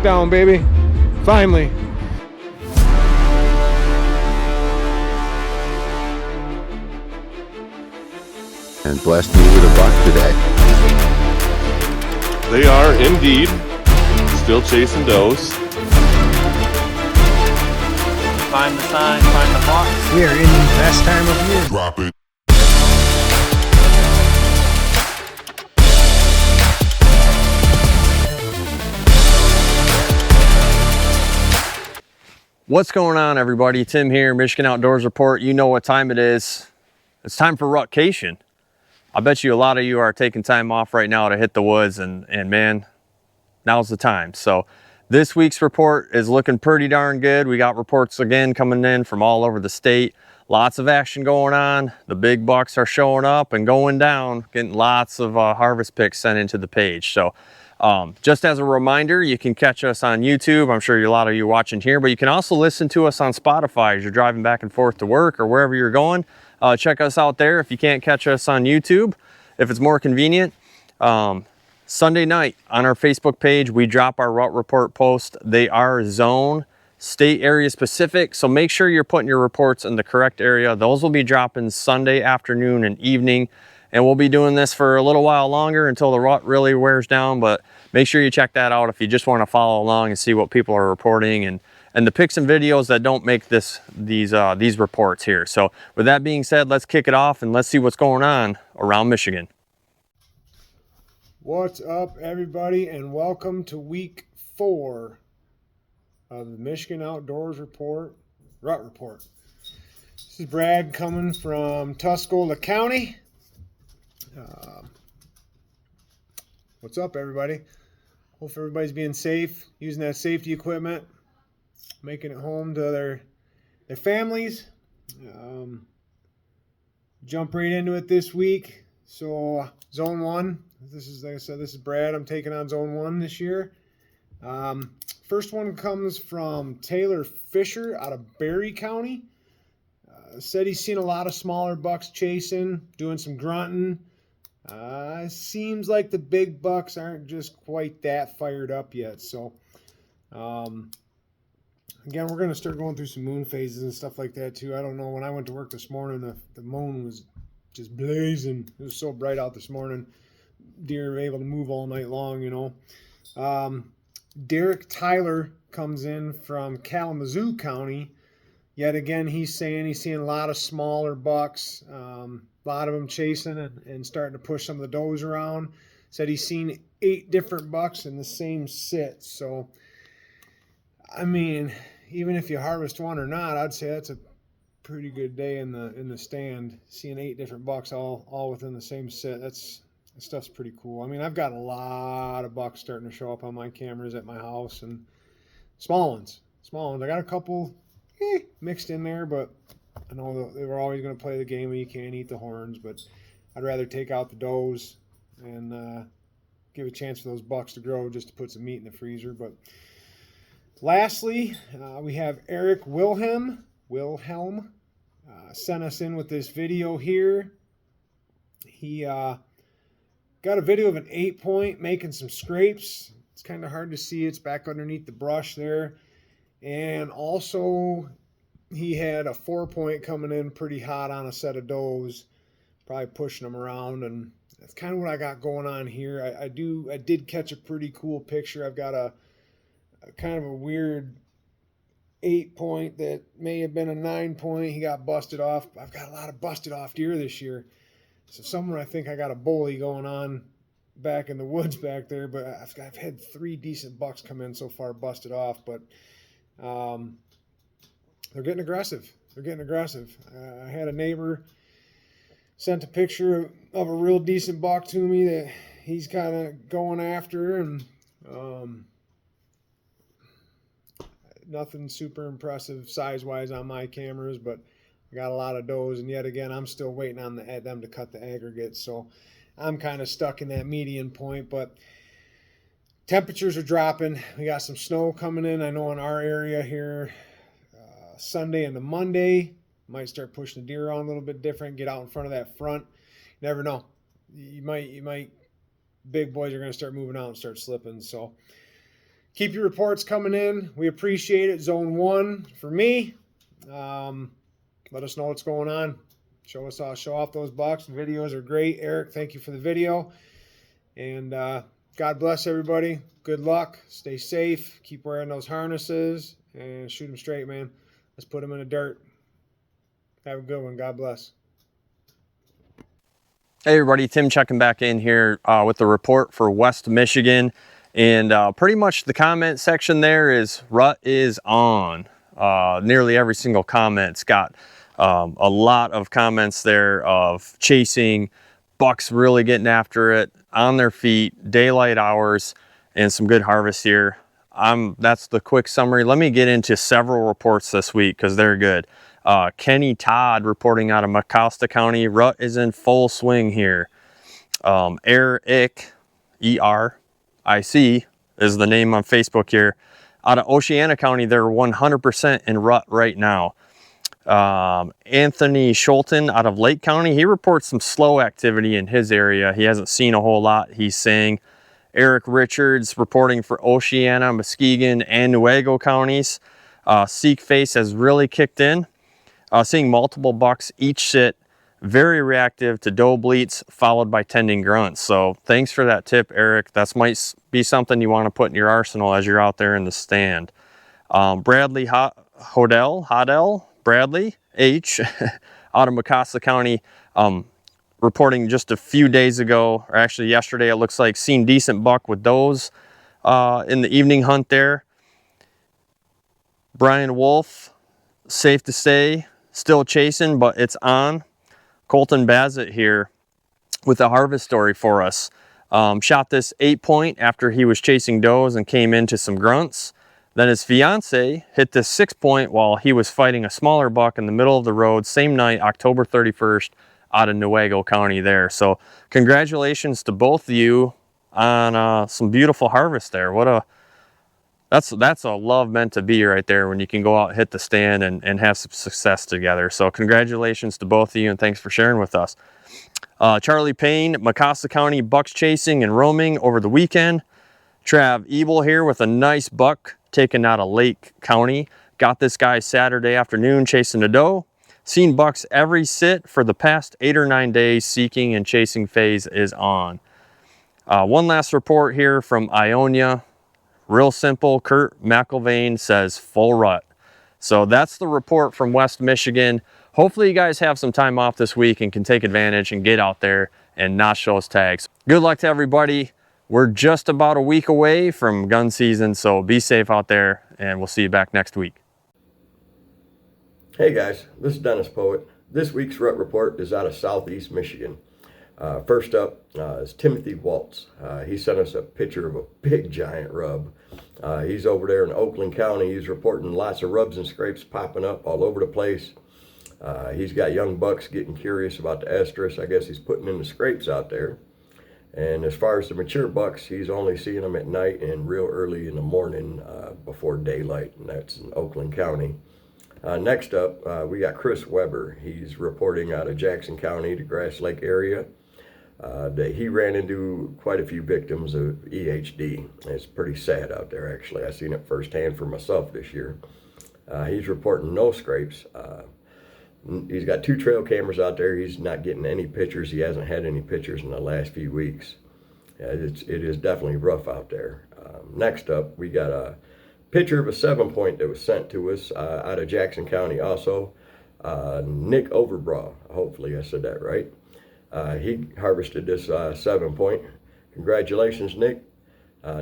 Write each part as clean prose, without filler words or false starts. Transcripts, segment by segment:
down, baby. Finally. And blessed me with a buck today. They are indeed still chasing does. Find the sign, find the box. We are in the best time of year. Drop it. What's going on, everybody? Tim here, Michigan Outdoors Report. You know what time it is. It's time for rutcation. I bet you a lot of you are taking time off right now to hit the woods, and man, now's the time. So this week's report is looking pretty darn good. We got reports again coming in from all over the state. Lots of action going on. The big bucks are showing up and going down, getting lots of harvest pics sent into the page. So just as a reminder, you can catch us on YouTube. I'm sure a lot of you watching here, but you can also listen to us on Spotify as you're driving back and forth to work or wherever you're going. Check us out there if you can't catch us on YouTube, if it's more convenient. Sunday night on our Facebook page, we drop our rut report post. They are zone, state area specific, so make sure you're putting your reports in the correct area. Those will be dropping Sunday afternoon and evening, and we'll be doing this for a little while longer until the rut really wears down, but make sure you check that out if you just want to follow along and see what people are reporting and the pics and videos that don't make these reports here. So with that being said, let's kick it off and let's see what's going on around Michigan. What's up, everybody, and welcome to week 4 of the Michigan Outdoors Report, Rut Report. This is Brad coming from Tuscola County. What's up, everybody? Hope everybody's being safe, using that safety equipment, making it home to their families. Jump right into it this week. So Zone 1, this is, like I said, this is Brad. I'm taking on Zone 1 this year. First one comes from Taylor Fisher out of Berry County. Said he's seen a lot of smaller bucks chasing, doing some grunting. Seems like the big bucks aren't just quite that fired up yet. So, again, we're going to start going through some moon phases and stuff like that too. I don't know. When I went to work this morning, the moon was just blazing. It was so bright out this morning. Deer were able to move all night long, you know. Derek Tyler comes in from Kalamazoo County. Yet again, he's saying he's seeing a lot of smaller bucks, a lot of them chasing and starting to push some of the does around. Said he's seen 8 different bucks in the same sit. So, I mean, even if you harvest one or not, I'd say that's a pretty good day in the stand. Seeing 8 different bucks all within the same sit. That stuff's pretty cool. I mean, I've got a lot of bucks starting to show up on my cameras at my house, and small ones. I got a couple mixed in there, but I know they were always going to play the game where you can't eat the horns, but I'd rather take out the does and give a chance for those bucks to grow just to put some meat in the freezer. But lastly, we have Eric Wilhelm sent us in with this video here. He got a video of an 8-point making some scrapes. It's kind of hard to see. It's back underneath the brush there. And also, he had a 4-point coming in pretty hot on a set of does, probably pushing them around, and that's kind of what I got going on here. I did catch a pretty cool picture. I've got a kind of a weird 8-point that may have been a 9-point. He got busted off. I've got a lot of busted off deer this year. So somewhere I think I got a bully going on back in the woods back there, but I've had 3 decent bucks come in so far busted off, but they're getting aggressive. I had a neighbor sent a picture of a real decent buck to me that he's kind of going after, and nothing super impressive size-wise on my cameras, but I got a lot of does, and yet again, I'm still waiting on them to cut the aggregates, so I'm kind of stuck in that median point, but temperatures are dropping. We got some snow coming in, I know, in our area here. Sunday and the Monday might start pushing the deer on a little bit different, get out in front of that front. You never know. You might big boys are going to start moving out and start slipping. So keep your reports coming in. We appreciate it. Zone 1 for me. Let us know what's going on. Show off those bucks. The videos are great. Eric, thank you for the video. And God bless everybody. Good luck. Stay safe. Keep wearing those harnesses and shoot them straight, man. Let's put them in the dirt. Have a good one. God bless. Hey everybody, Tim checking back in here with the report for West Michigan. And pretty much the comment section there is rut is on. Nearly every single comment's got a lot of comments there of chasing, bucks really getting after it, on their feet, daylight hours, and some good harvest here. That's the quick summary. Let me get into several reports this week because they're good. Kenny Todd reporting out of Mecosta County. Rut is in full swing here. Eric, E-R-I-C is the name on Facebook here. Out of Oceana County, they're 100% in rut right now. Anthony Schulten out of Lake County, he reports some slow activity in his area. He hasn't seen a whole lot, he's saying. Eric Richards reporting for Oceana, Muskegon, and Newaygo counties. Seek Face has really kicked in. Seeing multiple bucks each sit, very reactive to doe bleats followed by tending grunts. So thanks for that tip, Eric. That might be something you want to put in your arsenal as you're out there in the stand. Bradley Hodell, Bradley H out of Mecosta County, reporting just a few days ago, or actually yesterday, it looks like, seen decent buck with does in the evening hunt there. Brian Wolf, safe to say, still chasing, but it's on. Colton Bassett here with a harvest story for us. Shot this 8-point after he was chasing does and came into some grunts. Then his fiance hit this 6-point while he was fighting a smaller buck in the middle of the road, same night, October 31st, out of Newaygo County there. So congratulations to both of you on some beautiful harvest there. That's a love meant to be right there when you can go out, hit the stand, and have some success together. So congratulations to both of you, and thanks for sharing with us. Charlie Payne, Mecosta County, bucks chasing and roaming over the weekend. Trav Ebel here with a nice buck taken out of Lake County. Got this guy Saturday afternoon chasing a doe. Seen bucks every sit for the past 8 or 9 days. Seeking and chasing phase is on. One last report here from Ionia. Real simple, Kurt McIlvain says full rut. So that's the report from West Michigan. Hopefully you guys have some time off this week and can take advantage and get out there and notch those tags. Good luck to everybody. We're just about a week away from gun season, so be safe out there, and we'll see you back next week. Hey guys, this is Dennis Poet. This week's rut report is out of Southeast Michigan. First up is Timothy Waltz. He sent us a picture of a big giant rub. He's over there in Oakland County. He's reporting lots of rubs and scrapes popping up all over the place. He's got young bucks getting curious about the estrus. I guess he's putting in the scrapes out there. And as far as the mature bucks, he's only seeing them at night and real early in the morning before daylight, and that's in Oakland County. Next up, we got Chris Weber. He's reporting out of Jackson County, the Grass Lake area. That he ran into quite a few victims of EHD. It's pretty sad out there, actually. I've seen it firsthand for myself this year. He's reporting no scrapes. He's got 2 trail cameras out there. He's not getting any pictures. He hasn't had any pictures in the last few weeks. It is definitely rough out there. Next up, we got a picture of a 7-point that was sent to us out of Jackson County also. Nick Overbraw, hopefully I said that right. He harvested this 7-point. Congratulations, Nick.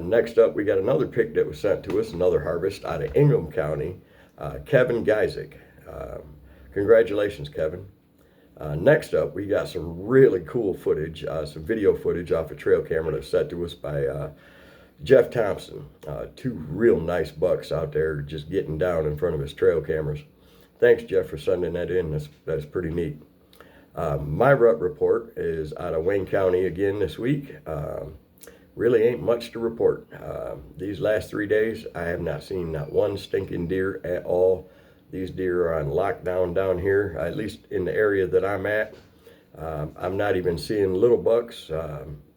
Next up, we got another pick that was sent to us, another harvest out of Ingham County, Kevin Geisick. Congratulations, Kevin. Next up, we got some really cool footage, some video footage off a trail camera that was sent to us by Jeff Thompson. 2 real nice bucks out there just getting down in front of his trail cameras. Thanks, Jeff, for sending that in. That's pretty neat. My rut report is out of Wayne County again this week. Really ain't much to report. These last 3 days, I have not seen not one stinking deer at all. These deer are on lockdown down here, at least in the area that I'm at. I'm not even seeing little bucks,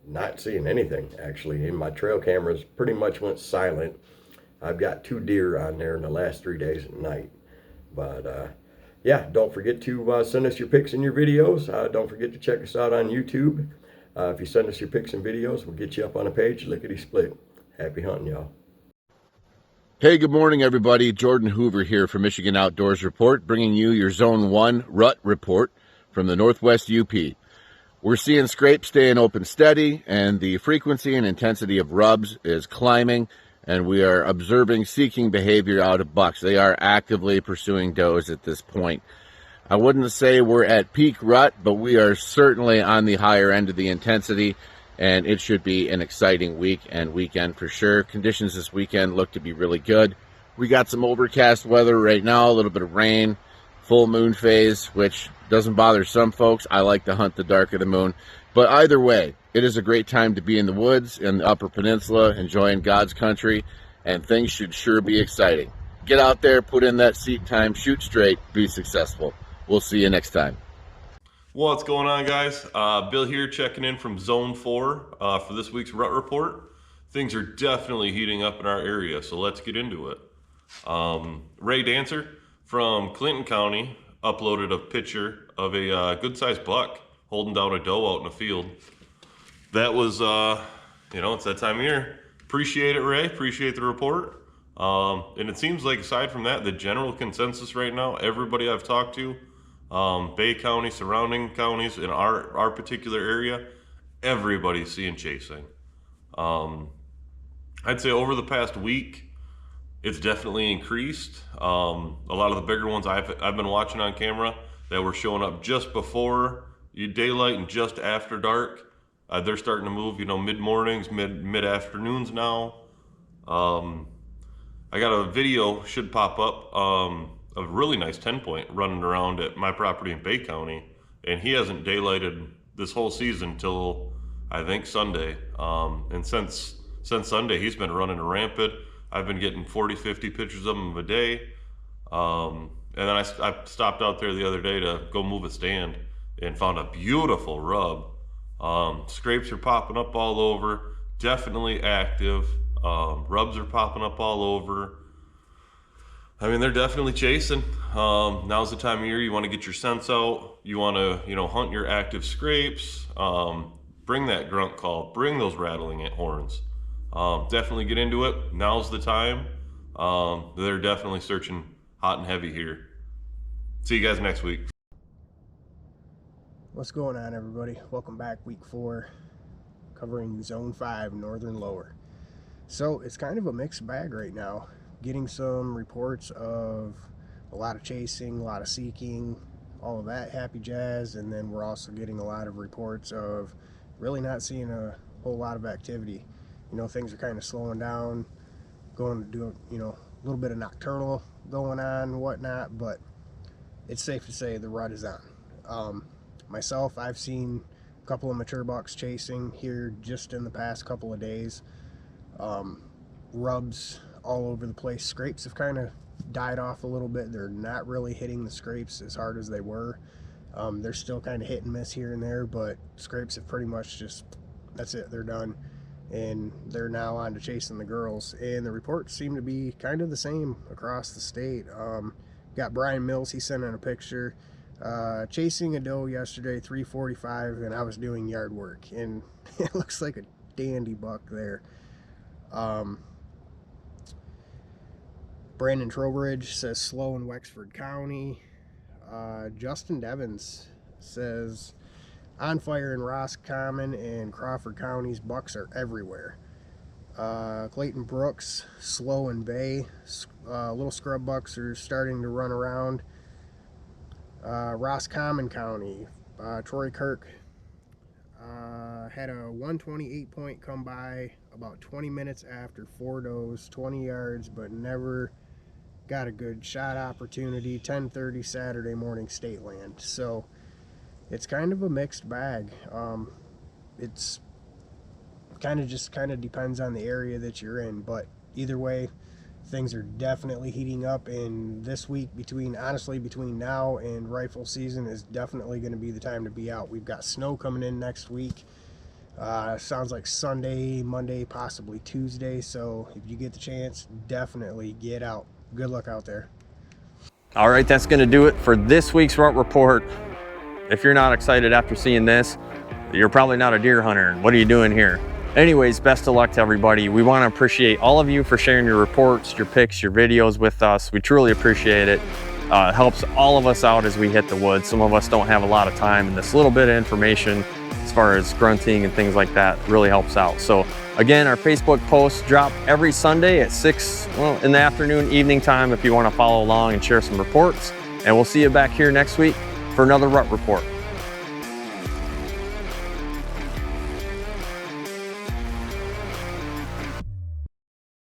not seeing anything actually. And my trail cameras pretty much went silent I've got 2 deer on there in the last 3 days at night. But yeah, don't forget to send us your pics and your videos. Don't forget to check us out on YouTube. If you send us your pics and videos, we'll get you up on a page, lickety split. Happy hunting, y'all. Hey, good morning, everybody. Jordan Hoover here from Michigan Outdoors Report, bringing you your Zone 1 rut report from the Northwest UP. We're seeing scrapes staying open steady, and the frequency and intensity of rubs is climbing, and we are observing seeking behavior out of bucks. They are actively pursuing does at this point. I wouldn't say we're at peak rut, but we are certainly on the higher end of the intensity, and it should be an exciting week and weekend for sure. Conditions this weekend look to be really good. We got some overcast weather right now, a little bit of rain, full moon phase, which doesn't bother some folks. I like to hunt the dark of the moon. But either way, it is a great time to be in the woods in the Upper Peninsula, enjoying God's country, and things should sure be exciting. Get out there, put in that seat time, shoot straight, be successful. We'll see you next time. What's going on, guys? Bill here, checking in from Zone 4 for this week's rut report. Things are definitely heating up in our area, so let's get into it. Ray Dancer from Clinton County uploaded a picture of a good-sized buck holding down a doe out in the field. That was, it's that time of year. Appreciate it, Ray. Appreciate the report. And it seems like aside from that, the general consensus right now, everybody I've talked to, Bay County, surrounding counties in our particular area, everybody's seeing chasing. I'd say over the past week, it's definitely increased. A lot of the bigger ones I've been watching on camera that were showing up just before daylight and just after dark, they're starting to move, mid-mornings, mid-afternoons now. I got a video, should pop up, of a really nice 10-point running around at my property in Bay County, and he hasn't daylighted this whole season till I think Sunday. And since Sunday, he's been running rampant. I've been getting 40, 50 pictures of him a day. And then I stopped out there the other day to go move a stand and found a beautiful rub. Scrapes are popping up all over, definitely active. Rubs are popping up all over. I mean, they're definitely chasing. Now's the time of year you want to get your scents out. You want to, hunt your active scrapes. Bring that grunt call. Bring those rattling horns. Definitely get into it. Now's the time. They're definitely searching hot and heavy here. See you guys next week. What's going on, everybody? Welcome back, week 4, covering Zone 5, Northern Lower. So it's kind of a mixed bag right now. Getting some reports of a lot of chasing, a lot of seeking, all of that happy jazz, and then we're also getting a lot of reports of really not seeing a whole lot of activity. Things are kind of slowing down, going to do, a little bit of nocturnal going on and whatnot, but it's safe to say the rut is on. Myself, I've seen a couple of mature bucks chasing here just in the past couple of days. Rubs all over the place. Scrapes have kind of died off a little bit. They're not really hitting the scrapes as hard as they were. They're still kind of hit and miss here and there, but scrapes have pretty much just, that's it, they're done. And they're now on to chasing the girls. And the reports seem to be kind of the same across the state. Got Brian Mills, he sent in a picture. Chasing a doe yesterday, 3:45, and I was doing yard work. And it looks like a dandy buck there. Brandon Trowbridge says slow in Wexford County. Justin Devins says on fire in Roscommon and Crawford counties, bucks are everywhere. Clayton Brooks, slow in Bay. Little scrub bucks are starting to run around. Roscommon County, Troy Kirk had a 128 point come by about 20 minutes after 4 does, 20 yards, but never got a good shot opportunity. 10:30 Saturday morning, state land. So it's kind of a mixed bag. It's kind of depends on the area that you're in, but either way, things are definitely heating up, and this week between now and rifle season is definitely going to be the time to be out. We've got snow coming in next week. Sounds like Sunday, Monday, possibly Tuesday. So if you get the chance, definitely get out. Good luck out there. All right, that's gonna do it for this week's Rut Report. If you're not excited after seeing this, you're probably not a deer hunter. What are you doing here? Anyways, best of luck to everybody. We want to appreciate all of you for sharing your reports, your pics, your videos with us. We truly appreciate it. It helps all of us out as we hit the woods. Some of us don't have a lot of time, and this little bit of information as far as grunting and things like that really helps out. So again, our Facebook posts drop every Sunday at 6 in the afternoon, evening time, if you want to follow along and share some reports. And we'll see you back here next week for another Rut Report.